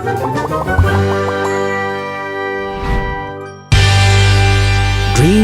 Dream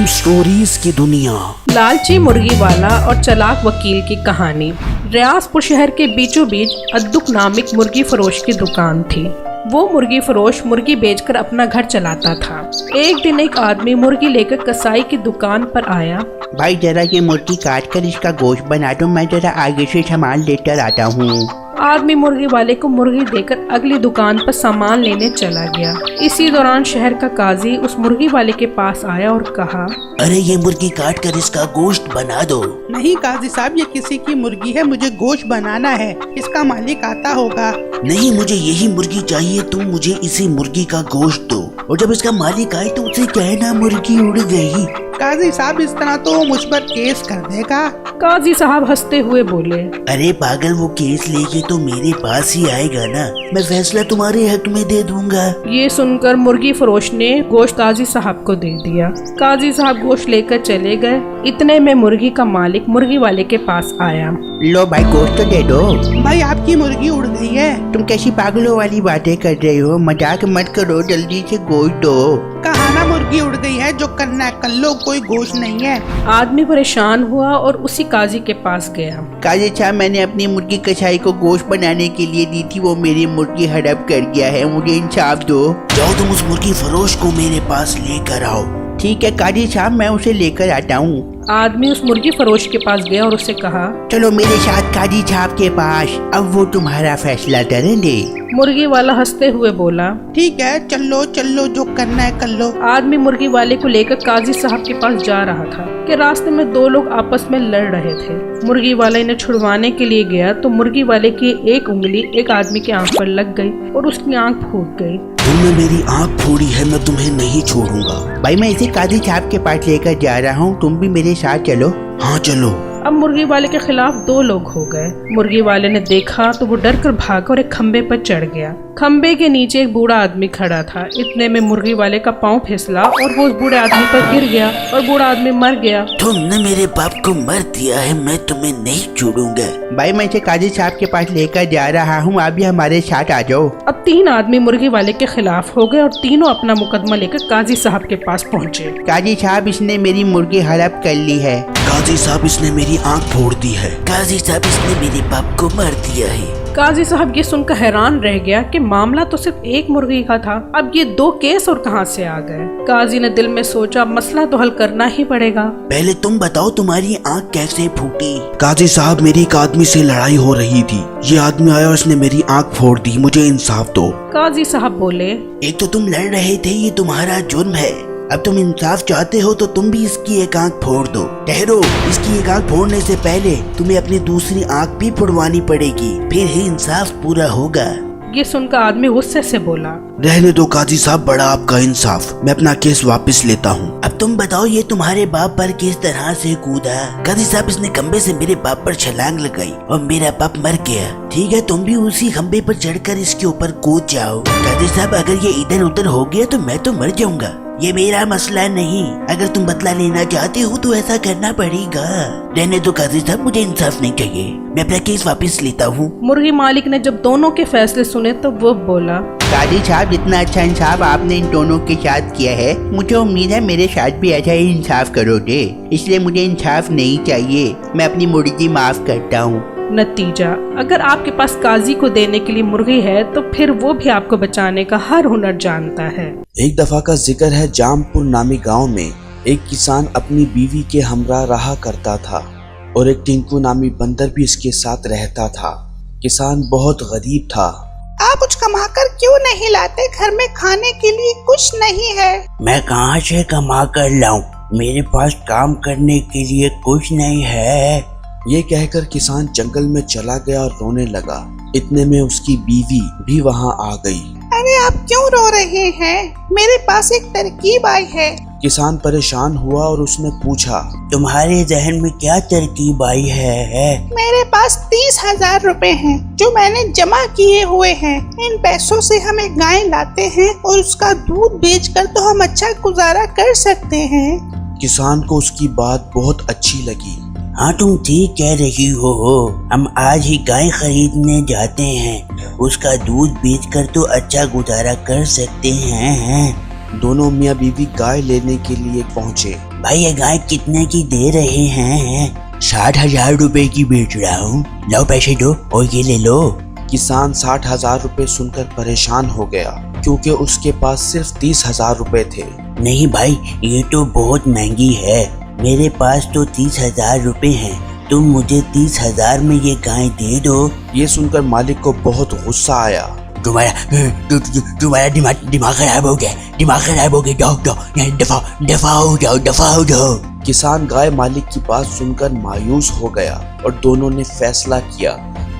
stories की दुनिया। लालची मुर्गी वाला और चालाक वकील की कहानी। रियासपुर शहर के बीचों बीच अद्दुक नामिक मुर्गी फरोश की दुकान थी। वो मुर्गी फरोश मुर्गी बेचकर अपना घर चलाता था। एक दिन एक आदमी मुर्गी लेकर कसाई की दुकान पर आया। भाई जरा ये मुर्गी काट कर इसका गोश्त बना दो, मैं जरा आगे से सामान लेकर आता हूँ। आदमी मुर्गी वाले को मुर्गी देकर अगली दुकान पर सामान लेने चला गया। इसी दौरान शहर का काजी उस मुर्गी वाले के पास आया और कहा, अरे ये मुर्गी काट कर इसका गोश्त बना दो। नहीं काजी साहब, ये किसी की मुर्गी है, मुझे गोश्त बनाना है, इसका मालिक आता होगा। नहीं, मुझे यही मुर्गी चाहिए, तुम मुझे इसी मुर्गी का गोश्त दो, और जब इसका मालिक आए तो उसे कहना मुर्गी उड़ गई। काजी साहब इस तरह तो मुझ पर केस कर देगा। काजी साहब हंसते हुए बोले, अरे पागल, वो केस लेके तो मेरे पास ही आएगा ना, मैं फैसला तुम्हारे हक में दे दूंगा। ये सुनकर मुर्गी फरोश ने गोश्त काजी साहब को दे दिया। काजी साहब गोश्त लेकर चले गए। इतने में मुर्गी का मालिक मुर्गी वाले के पास आया। लो भाई गोश्त तो दे दो। भाई आपकी मुर्गी उड़ गई है। तुम कैसी पागलों वाली बातें कर रहे हो, मजाक मत करो, जल्दी से गोश्त दो। कहा ना मुर्गी उड़ गई है, जो करना है कर लो, कोई गोश्त नहीं है। आदमी परेशान हुआ और उसी काजी के पास गया। काजी साहब, मैंने अपनी मुर्गी कसाई को गोश्त बनाने के लिए दी थी, वो मेरी मुर्गी हड़प कर गया है, मुझे इंसाफ दो। जाओ तुम उस मुर्गी फरोश को मेरे पास लेकर आओ। ठीक है काजी साहब, मैं उसे लेकर आता हूँ। आदमी उस मुर्गी फरोश के पास गया और उसे कहा, चलो मेरे साथ काजी साहब के पास, अब वो तुम्हारा फैसला करेंगे। मुर्गी वाला हंसते हुए बोला, ठीक है चलो चलो, जो करना है कर लो। आदमी मुर्गी वाले को लेकर काजी साहब के पास जा रहा था कि रास्ते में दो लोग आपस में लड़ रहे थे। मुर्गी वाले इन्हें छुड़वाने के लिए गया तो मुर्गी वाले की एक उंगली एक आदमी की आंख पर लग गई और उसकी आंख फूट गई। तुमने मेरी आंख फोड़ी है, मैं तुम्हें नहीं छोड़ूंगा। भाई मैं इसे काजी साहब के पास लेकर जा रहा हूँ, तुम भी मेरे साथ चलो। हाँ चलो। अब मुर्गी वाले के खिलाफ दो लोग हो गए। मुर्गी वाले ने देखा तो वो डर कर भागा और एक खम्बे पर चढ़ गया। खम्बे के नीचे एक बूढ़ा आदमी खड़ा था। इतने में मुर्गी वाले का पाँव फिसला और वो उस बूढ़े आदमी पर गिर गया और बूढ़ा आदमी मर गया। तुमने मेरे बाप को मर दिया है, मैं तुम्हें नहीं छोड़ूंगा। भाई मैं इसे काजी साहब के पास लेकर जा रहा हूँ, आप भी हमारे साथ आ जाओ। अब तीन आदमी मुर्गी वाले के खिलाफ हो गए और तीनों अपना मुकदमा लेकर काजी साहब के पास पहुँचे। काजी साहब, इसने मेरी मुर्गी हड़प कर ली है। काजी साहब, इसने मेरी आंख फोड़ दी है। काजी साहब, इसने मेरे बाप को मार दिया है। काजी साहब ये सुनकर हैरान रह गया कि मामला तो सिर्फ एक मुर्गी का था, अब ये दो केस और कहां से आ गए। काजी ने दिल में सोचा, मसला तो हल करना ही पड़ेगा। पहले तुम बताओ तुम्हारी आंख कैसे फूटी। काजी साहब, मेरी एक आदमी से लड़ाई हो रही थी, ये आदमी आया और उसने मेरी आंख फोड़ दी, मुझे इंसाफ दो। काजी साहब बोले, एक तो तुम लड़ रहे थे, ये तुम्हारा जुर्म है, अब तुम इंसाफ चाहते हो तो तुम भी इसकी एक आंख फोड़ दो। ठहरो, इसकी एक आंख फोड़ने से पहले तुम्हें अपनी दूसरी आंख भी फोड़वानी पड़ेगी, फिर ही इंसाफ पूरा होगा। ये सुनकर आदमी गुस्से से बोला, रहने दो काजी साहब, बड़ा आपका इंसाफ, मैं अपना केस वापस लेता हूँ। अब तुम बताओ ये तुम्हारे बाप पर किस तरह से कूदा। काजी साहब, इसने खंबे से मेरे बाप पर छलांग लगाई और मेरा बाप मर गया। ठीक है, तुम भी उसी खंबे पर चढ़कर इसके ऊपर कूद जाओ। काजी साहब, अगर ये इधर उधर हो गया तो मैं तो मर जाऊंगा, ये मेरा मसला नहीं। अगर तुम बदला लेना चाहते हो तो ऐसा करना पड़ेगा। रहने दो काजी साहब, मुझे इंसाफ नहीं चाहिए, मैं अपना केस वापस लेता हूँ। मुर्गी मालिक ने जब दोनों के फैसले सुने तो वो बोला, काजी साहब, जितना अच्छा इंसाफ आपने इन दोनों के साथ किया है, मुझे उम्मीद है मेरे साथ भी ऐसा ही इंसाफ करोगे, इसलिए मुझे इंसाफ नहीं चाहिए, मैं अपनी मुर्गी माफ करता हूँ। नतीजा, अगर आपके पास काजी को देने के लिए मुर्गी है तो फिर वो भी आपको बचाने का हर हुनर जानता है। एक दफा का जिक्र है, जामपुर नामी गांव में एक किसान अपनी बीवी के हमरा रहा करता था और एक टिंकू नामी बंदर भी इसके साथ रहता था। किसान बहुत गरीब था। आप कुछ कमाकर क्यों नहीं लाते, घर में खाने के लिए कुछ नहीं है। मैं कहाँ से कमा कर लाऊं, मेरे पास काम करने के लिए कुछ नहीं है। ये कहकर किसान जंगल में चला गया और रोने लगा। इतने में उसकी बीवी भी वहाँ आ गई। अरे आप क्यों रो रहे हैं, मेरे पास एक तरकीब आई है। किसान परेशान हुआ और उसने पूछा, तुम्हारे जहन में क्या तरकीब आई है? मेरे पास 30,000 रुपए हैं जो मैंने जमा किए हुए हैं। इन पैसों से हम एक गाय लाते हैं और उसका दूध बेचकर तो हम अच्छा गुजारा कर सकते हैं। किसान को उसकी बात बहुत अच्छी लगी। हाँ तुम ठीक कह रही हो। हम आज ही गाय खरीदने जाते हैं, उसका दूध बेचकर तो अच्छा गुजारा कर सकते हैं। दोनों मियाँ बीवी गाय लेने के लिए पहुँचे। भाई ये गाय कितने की दे रहे हैं? 60,000 रुपए की बेच रहा हूँ, लो पैसे दो और ये ले लो। किसान 60,000 रुपए सुनकर परेशान हो गया, क्योंकि उसके पास सिर्फ 30,000 रुपए थे। नहीं भाई, ये तो बहुत महंगी है, मेरे पास तो 30,000 रुपए हैं, तुम मुझे 30,000 में ये गाय दे दो। ये सुनकर मालिक को बहुत गुस्सा आया। तुम्हारा दिमाग खराब हो गया, दफा हो जाओ। किसान गाय मालिक की बात सुनकर मायूस हो गया और दोनों ने फैसला किया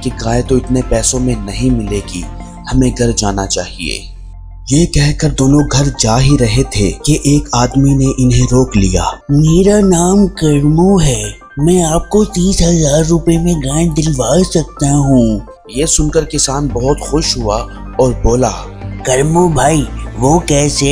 कि गाय तो इतने पैसों में नहीं मिलेगी, हमें घर जाना चाहिए। ये कहकर दोनों घर जा ही रहे थे कि एक आदमी ने इन्हें रोक लिया। मेरा नाम करमू है, मैं आपको 30,000 रुपए में गाय दिलवा सकता हूँ। ये सुनकर किसान बहुत खुश हुआ और बोला, करमू भाई वो कैसे?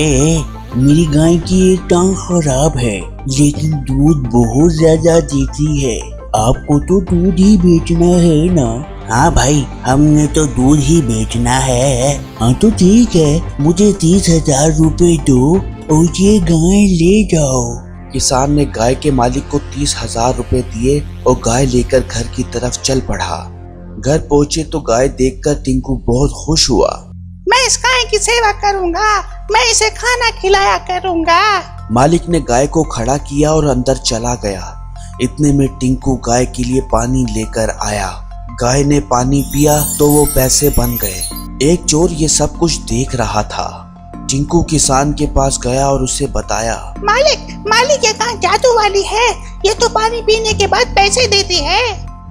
मेरी गाय की एक टांग खराब है, लेकिन दूध बहुत ज्यादा देती है, आपको तो दूध ही बेचना है ना? हाँ भाई, हमने तो दूध ही बेचना है। हाँ तो ठीक है, मुझे 30,000 रुपए दो और ये गाय ले जाओ। किसान ने गाय के मालिक को 30,000 रुपए दिए और गाय लेकर घर की तरफ चल पड़ा। घर पहुंचे तो गाय देखकर टिंकू बहुत खुश हुआ। मैं इस गाय की सेवा करूंगा, मैं इसे खाना खिलाया करूंगा। मालिक ने गाय को खड़ा किया और अंदर चला गया। इतने में टिंकू गाय के लिए पानी लेकर आया। गाय ने पानी पिया तो वो पैसे बन गए। एक चोर ये सब कुछ देख रहा था। टिंकू किसान के पास गया और उसे बताया, मालिक ये गाय जादू वाली है, ये तो पानी पीने के बाद पैसे देती है।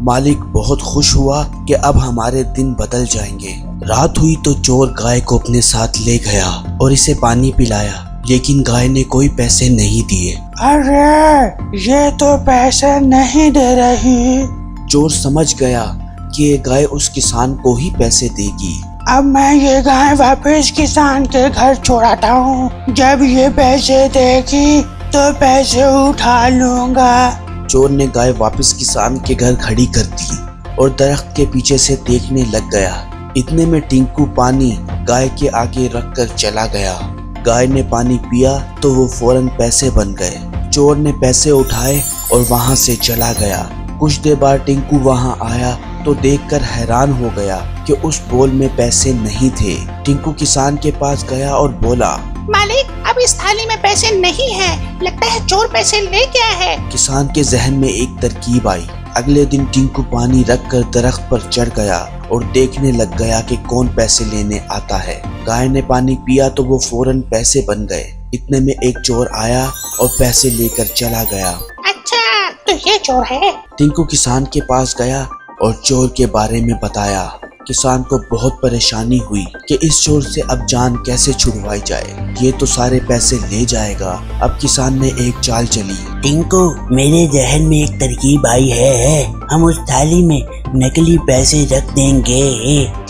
मालिक बहुत खुश हुआ कि अब हमारे दिन बदल जाएंगे। रात हुई तो चोर गाय को अपने साथ ले गया और इसे पानी पिलाया, लेकिन गाय ने कोई पैसे नहीं दिए। अरे ये तो पैसे नहीं दे रही। चोर समझ गया कि ये गाय उस किसान को ही पैसे देगी। अब मैं ये गाय वापस किसान के घर छोड़ाता हूँ, जब ये पैसे देगी तो पैसे उठा लूंगा। चोर ने गाय वापस किसान के घर खड़ी कर दी और दरख्त के पीछे से देखने लग गया। इतने में टिंकू पानी गाय के आगे रखकर चला गया। गाय ने पानी पिया तो वो फौरन पैसे बन गए। चोर ने पैसे उठाए और वहां से चला गया। कुछ देर बाद टिंकू वहां आया तो देखकर हैरान हो गया कि उस बोल में पैसे नहीं थे। टिंकू किसान के पास गया और बोला, मालिक अब इस थाली में पैसे नहीं हैं, लगता है चोर पैसे ले गया है। किसान के जहन में एक तरकीब आई। अगले दिन टिंकू पानी रखकर दरख्त पर चढ़ गया और देखने लग गया कि कौन पैसे लेने आता है। गाय ने पानी पिया तो वो फौरन पैसे बन गए। इतने में एक चोर आया और पैसे लेकर चला गया। अच्छा तो ये चोर है। टिंकू किसान के पास गया और चोर के बारे में बताया। किसान को बहुत परेशानी हुई कि इस चोर से अब जान कैसे छुड़वाई जाए, ये तो सारे पैसे ले जाएगा। अब किसान ने एक चाल चली। टिंकू मेरे जहन में एक तरकीब आई है, हम उस थाली में नकली पैसे रख देंगे।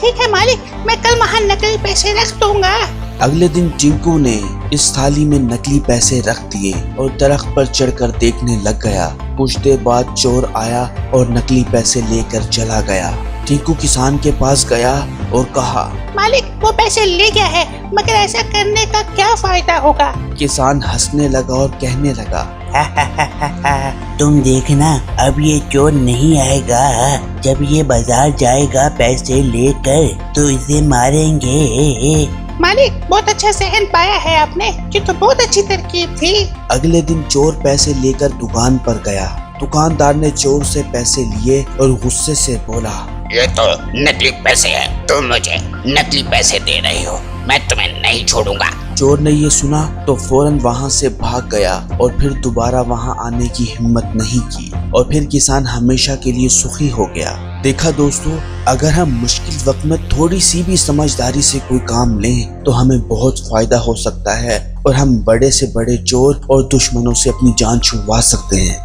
ठीक है मालिक, मैं कल वहाँ नकली पैसे रख दूंगा। अगले दिन टिंकू ने इस थाली में नकली पैसे रख दिए और दरख्त पर चढ़कर देखने लग गया। कुछ देर बाद चोर आया और नकली पैसे लेकर चला गया। टिंकू किसान के पास गया और कहा, मालिक वो पैसे ले गया है, मगर ऐसा करने का क्या फायदा होगा? किसान हंसने लगा और कहने लगा, तुम देखना अब ये चोर नहीं आएगा। जब ये बाजार जाएगा पैसे लेकर तो इसे मारेंगे। मालिक बहुत अच्छा सहन पाया है आपने, ये तो बहुत अच्छी तरकीब थी। अगले दिन चोर पैसे लेकर दुकान पर गया। दुकानदार ने चोर से पैसे लिए और गुस्से से बोला, ये तो नकली पैसे हैं, तुम मुझे नकली पैसे दे रहे हो, मैं तुम्हें नहीं छोड़ूंगा। चोर ने ये सुना तो फौरन वहाँ से भाग गया और फिर दोबारा वहाँ आने की हिम्मत नहीं की और फिर किसान हमेशा के लिए सुखी हो गया। देखा दोस्तों, अगर हम मुश्किल वक्त में थोड़ी सी भी समझदारी से कोई काम लें तो हमें बहुत फायदा हो सकता है और हम बड़े से बड़े चोर और दुश्मनों से अपनी जान छुड़वा सकते हैं।